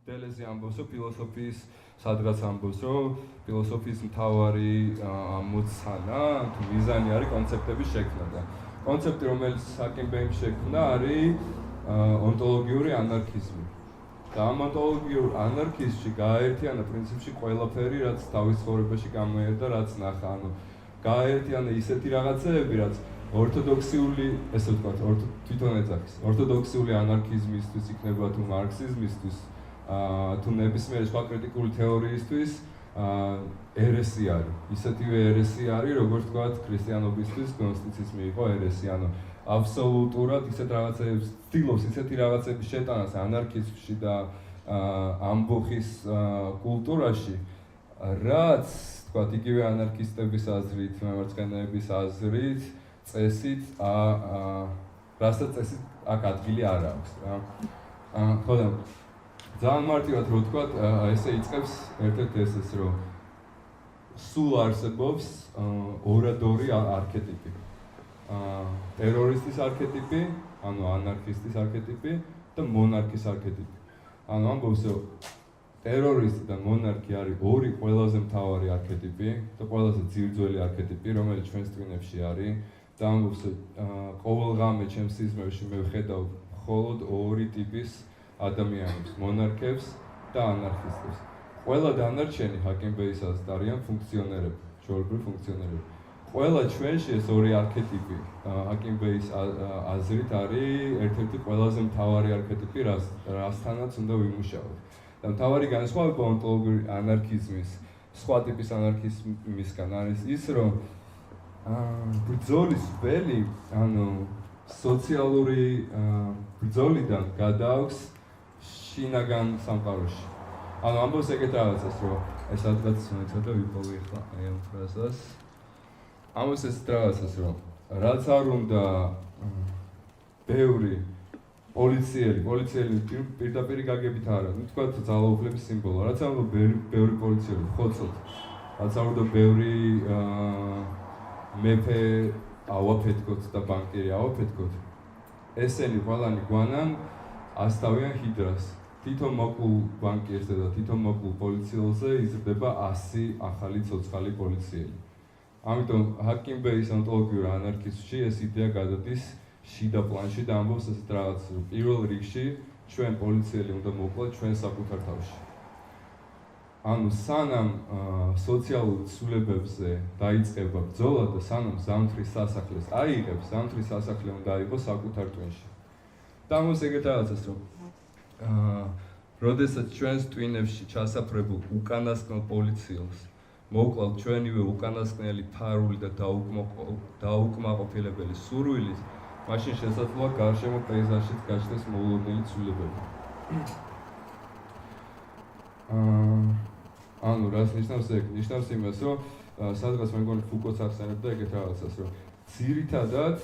დელეზი ამბობს, რომ ფილოსოფიის სადღაც ამბობს, რომ ფილოსოფიის მთავარი მოცანა, თუ მიზანი არის კონცეპტების შექმნა და კონცეპტი, რომელიც ჰაკინბეიმ შექმნა, არის ონტოლოგიური ანარქიზმი. და ამ ონტოლოგიურ ანარქიზმში გააერთიანა პრინციპში ყველაფერი, რაც თავის ცხოვრებაში გამოიერთა, რაც ნახა, ანუ გააერთიანა ისეთი რაღაცეები, რაც ორთოდოქსიული, ესე ვთქვათ, თვითონ ეძახის. ორთოდოქსიული ანარქიზმისთვის იქნება თუ მარქსიზმისთვის, თუ ნებისმიერი სხვა კრიტიკული თეორიისთვის ერესი არის. ისეთივე ერესი არის, როგორც ვთქვათ, ქრისტიანობისთვის გნოსტიციზმი იყო ერესი, ანუ აბსოლუტურად ისეთ რაღაცებს ცდილობს ისეთი რაღაცების შეტანას ანარქიზმში და ამბოხის კულტურაში, რაც, ვთქვათ, იგივე ანარქისტების აზრით, მემარცხენეების აზრით, წესით, რასაც წესით აქ ადგილი არ აქვს რა. ხოდა ძალიან მარტივად რო ვთქვათ, ესე იწყებს ერთ-ერთი ესეც, რომ სულ არსებობს ორადორი არქეტიპი. ტერორისტის არქეტიპი, ანუ ანარქისტის არქეტიპი და მონარქის არქეტიპი. ანუ ამბობს, რომ ტერორისტი და მონარქი არის ორი ყველაზე მთავარი არქეტიპი და ყველაზე ძირძველი არქეტიპი, რომელიც ჩვენს ტვინებში არის. და ამბობს, რომ ყოველ ღამე ჩემს სიზმრებში მე ვხედავ მხოლოდ ორი ტიპის ადამიანებს, მონარქებს და ანარქისტებს. ყველა დანარჩენი ჰაკინბეის აზრით არიან ფუნქციონერები, ჩვეულებრივი ფუნქციონერები. ყველა ჩვენში ეს ორი არქეტიპი ჰაკინბეის აზრით არის ერთ-ერთი ყველაზე მთავარი არქეტიპი, რასთანაც უნდა ვიმუშაოთ. და მთავარი განსხვავება ონტოლოგიური ანარქიზმის სხვა ტიპის ანარქიზმისგან არის ის, რომ ბრძოლის ველი, ანუ სოციალური ბრძოლიდან გადააქვს შინაგან სამყაროში. ანუ ამბობს ეგეთ რაღაცას, რომ ეს ადგაც ცოტა ვიპოვე ახლა აი ამ ფრაზას. ამბობს ეს რაღაცას, რომ რაც არ უნდა ბევრი პოლიციელი პირდაპირ გაგებით არა, ვთქვათ ძალაუფლების სიმბოლო, რაც არ უნდა ბევრი პოლიციელი ხოცოთ, რაც არ უნდა ბევრი მეფე ავაფეთქოთ და ბანკირი ავაფეთქოთ, ესენი ყველანი გვანან ასთავიან ჰიდრას. თითო მოკლულ ბანკიერზე და თითო მოკლულ პოლიციელზე იზრდება 100 ახალი ცოცხალი პოლიციელი. ამიტომ ჰაკინბეის ონტოლოგიურ ანარქიზმში ეს იდეა გადადის შიდა პლანში და ამბობს ესეთ რაღაცას, რომ პირველ რიგში ჩვენ პოლიციელი უნდა მოკლათ ჩვენ საკუთარ თავში. ანუ სანამ სოციალურ ცვლილებებზე დაიწყება ბრძოლა და სანამ ზამთრის სასახლეს აიღებს, ზამთრის სასახლე უნდა აიღოს საკუთარ ტვინში. და ამბობს ეგეთ რაღაცას, რომ როდესაც ჩვენს ტვინებში ჩასაფრებულ უკანასკნელ პოლიციელს მოუკლავთ ჩვენივე უკანასკნელი ფარული და დაუკმაყოფილებელი სურვილით, მაშინ შესაძლოა გარშემო პეიზაჟშიც გაჩნდეს მოულოდნელი ცვლილებები. ანუ რას ნიშნავს ეგ? ნიშნავს იმას, რომ სადღაც მე მგონი ფუკოც ახსენებდა ეგეთ რაღაცას, რომ ძირითადად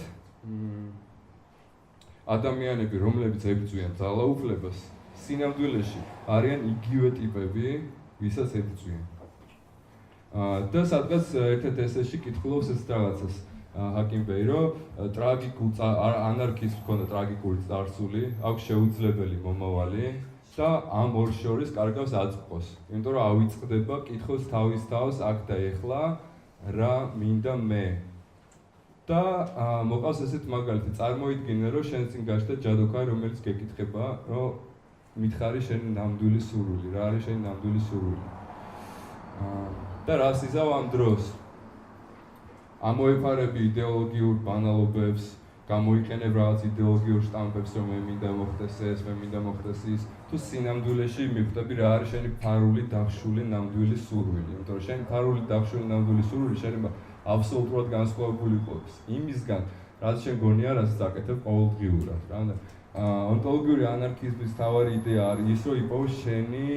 ადამიანები, რომლებიც ებრძვიან ძალაუფლებას, სინამდვილეში არიან იგივე ტიპები, ვისაც ებრძვიან. და სადღაც ერთ-ერთ ესეში კითხულობს ეს რაღაცას ჰაკინბეი, რომ ტრაგიკულ ანარქიზმს ჰქონდა ტრაგიკური წარსული, აქვს შეუძლებელი მომავალი და ამ ორ შორის კარგავს აწყოს. იმიტომ რომ ავიწყდება კითხოს თავის თავს აქ და ეხლა რა მინდა მე. და მოყავს ესეთ მაგალითი, წარმოიდგინე, რომ შენ წინ გაჩნდა ჯადოქარი, რომელიც გეკითხება, რომ მითხარი შენი ნამდვილი სურვილი, რა არის შენი ნამდვილი სურვილი. და რას იზავ ამ დროს? ამოეფარები იდეოლოგიურ ბანალობებს, გამოიყენებ რაღაც იდეოლოგიურ შტამპებს, რომ მე მინდა მოხდეს ეს, მე მინდა მოხდეს ის, თუ სინამდვილეში მიხვდები რა არის შენი ფარული დახშული ნამდვილი სურვილი. იმიტომ რომ შენი ფარული დახშული ნამდვილი სურვილი შეიძლება აბსოლუტურად განსხვავებული იყოს იმისგან, რაც შენ გონია, რაც დაკეთებ ყოველდღიურად, რა. ონტოლოგიური ანარქიზმის მთავარი იდეა არის ის, რომ იპოვოს შენი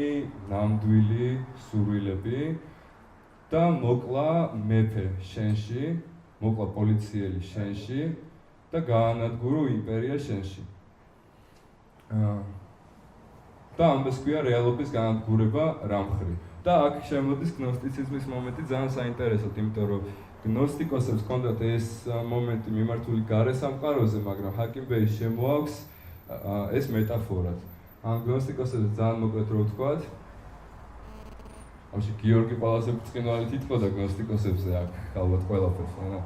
ნამდვილი სურვილები და მოკლა მეფე შენში, მოკლა პოლიციელი შენში და გაანადგურო იმპერია შენში. და ამას ქვია რეალობის განადგურება რამხრივ. და აქ შემოდის გნოსტიციზმის მომენტი ძალიან საინტერესოდ, იმიტომ რომ გნოსტიკოსებს ჰქონდათ ეს მომენტი მიმართული გარე სამყაროზე, მაგრამ ჰაკინბეის შემოაქვს ეს მეტაფორად. გნოსტიკოსებს ძალიან მოკლედ რო ვთქვათ, ამაში გიორგი ყველაზე ბრწყინვალე თითქოს გნოსტიკოსებზე აქვს ალბათ ყველაფერს, რა.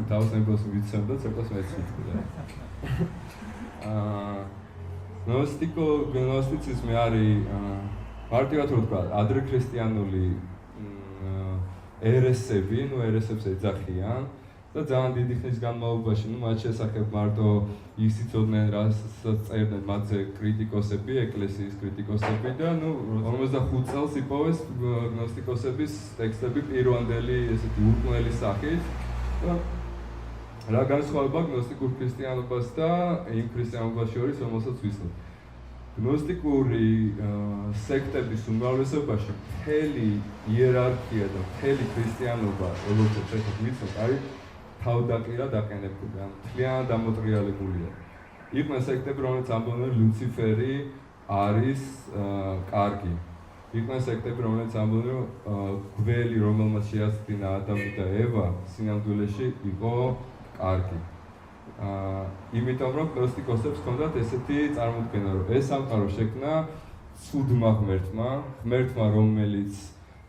დავსნებოს ვიცემ და ცოტას მეც ვიტყვი. გნოსტიციზმი არის მარტივად რო ვთქვა, ადრექრისტიანული ერესები, ერესებს ეძახიან და ძალიან დიდი ხნის განმავლობაში, მათ შესახებ მარტო ის იცოდნენ, რასაც წერდნენ მათზე კრიტიკოსები, ეკლესიის კრიტიკოსები და 55 წელს იპოვეს გნოსტიკოსების ტექსტები პირვანდელი ესეთი ურყმელი სახით. რა განსხვავება გნოსტიკურ ქრისტიანობას და იმ ქრისტიანობას შორის, რომელსაც ვისმენთ. გნოსტიკური სექტების უმრავლესობაში მთელი იერარქია და მთელი ქრისტიანობა, როგორც ეხლა ვიცით, არის თავდაყირად აყენებული, ან მთლიანად დამოტრიალებულია. იყვნენ სექტები, რომელიც ამბობდნენ ლუციფერი არის კარგი. იყვნენ სექტები, რომელიც ამბობდნენ გველი, რომელმაც შეაცდინა ადამი და ევა, სინამდვილეში იყო კარგი. იმიტომ რომ გნოსტიკოსებს ჰქონდათ ესეთი წარმოდგენა, რომ ეს სამყარო შექმნა ცუდმა ღმერთმა, რომელიც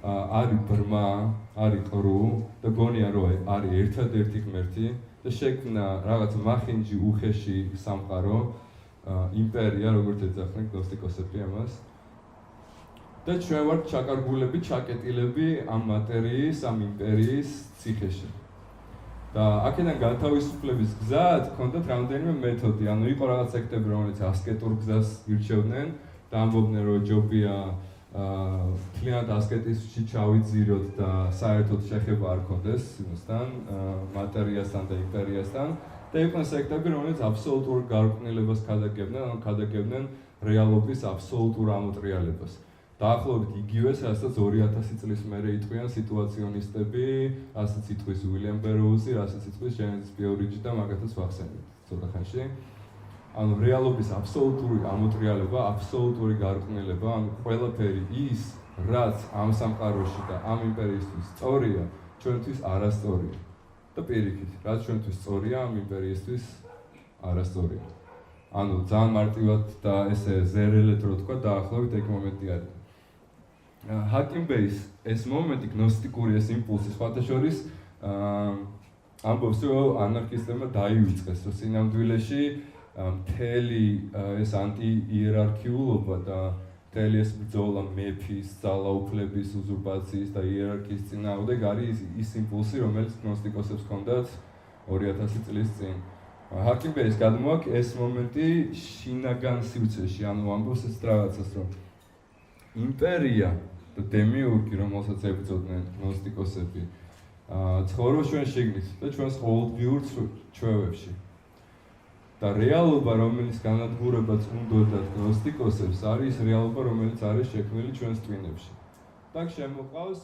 არის ბრმა, არის ყრუ და გონია რომ არის ერთადერთი ღმერთი და შექმნა რაღაც მახინჯი უხეში სამყარო, იმპერია, როგორც ეძახდნენ გნოსტიკოსები ამას. და ჩვენ ვართ ჩაკარგულები, ჩაკეტილები ამ მატერიის, ამ იმპერიის ციხეში. და აქედან განთავისუფლების გზად ჰქონდათ რამდენიმე მეთოდი. ანუ იყო რაღაც სექტები, რომელიც ასკეტურ გზას ირჩევდნენ და ამბობდნენ, რომ ჯობია მთლიანად ასკეტიზმში ჩავიძიროთ და საერთოდ შეხება არ ჰქონდეს იმასთან, მატერიასთან და იმპერიასთან. და იყვნენ სექტები, რომელიც აბსოლუტურ გარყვნილებას ქადაგებდნენ, ანუ ქადაგებდნენ რეალობის აბსოლუტურ ამოტრიალებას. დაახლოებით იგივეს, რასაც 2000 წლის მერე იტყვიან სიტუაციონისტები, რასაც იტყვის უილიამ ბეროუზი, რასაც იტყვის ჯენეზის პიორიჯი და მაგათაც ვახსენებთ ცოტა ხანში. ანუ რეალობის აბსოლუტური ამოტრიალება, აბსოლუტური გარყვნილება, ანუ ყველაფერი ის, რაც ამ სამყაროში და ამ იმპერიისთვის სწორია, ჩვენთვის არასწორია. და პირიქით, რაც ჩვენთვის სწორია, ამ იმპერიისთვის არასწორია. ანუ ძალიან მარტივად და ესე ზერელეთ რო თქვა, დაახლოებით ეგ მომენტი არის. ჰაკინ ბეის ეს მომენტი გნოსტიკური ეს იმპულსი სხვათა შორის ამბობს, რომ ანარქისტებმა დაივიწყეს, რომ სინამდვილეში მთელი ეს ანტიიერარქიულობა და მთელი ეს ბრძოლა მეფის, ძალაუფლების, უზურპაციის და იერარქიის წინააღმდეგ არის ის იმპულსი, რომელიც გნოსტიკოსებს ჰქონდათ 2000 წლის წინ. ჰაკინ ბეის გადმოაქვს ეს მომენტი შინაგან სივრცეში, ანუ ამბობს ეს რაღაცას, რომ იმპერია და დემიურგი, რომელსაც ებრძოდნენ გნოსტიკოსები, ცხოვრობს ჩვენ შიგნით და ჩვენს ყოველდღიურ ჩვევებში. და რეალობა, რომელიც განადგურებაც უნდოდათ გნოსტიკოსებს, არის რეალობა, რომელიც არის შექმნილი ჩვენს ტვინებში. და შემოყავს